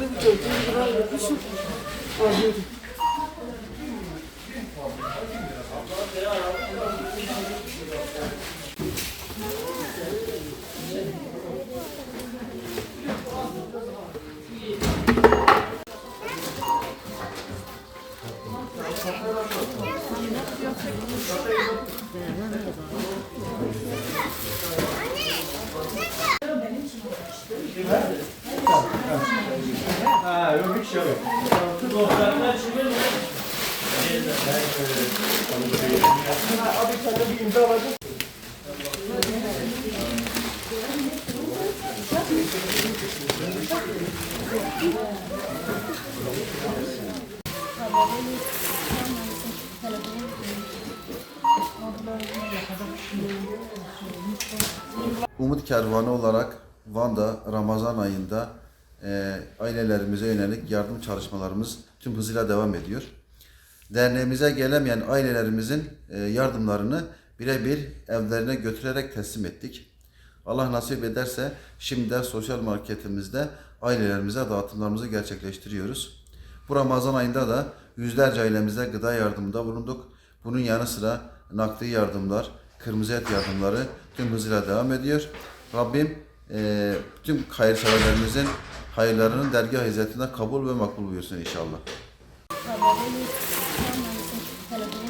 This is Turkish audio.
Orada bir gördüğüm kadar yapmışım. Arıyorum. Ha, yok bir şey yok. Abi sen de bir imza alacak. Umut Kervanı olarak Van'da Ramazan ayında ailelerimize yönelik yardım çalışmalarımız tüm hızıyla devam ediyor. Derneğimize gelemeyen ailelerimizin yardımlarını birebir evlerine götürerek teslim ettik. Allah nasip ederse şimdi de sosyal marketimizde ailelerimize dağıtımlarımızı gerçekleştiriyoruz. Bu Ramazan ayında da yüzlerce ailemize gıda yardımında bulunduk. Bunun yanı sıra nakdi yardımlar, kırmızı et yardımları tüm hızıyla devam ediyor. Rabbim tüm hayırseverlerimizin hayırlarının dergâh izzetinde kabul ve makbul buyursun inşallah. Telefonu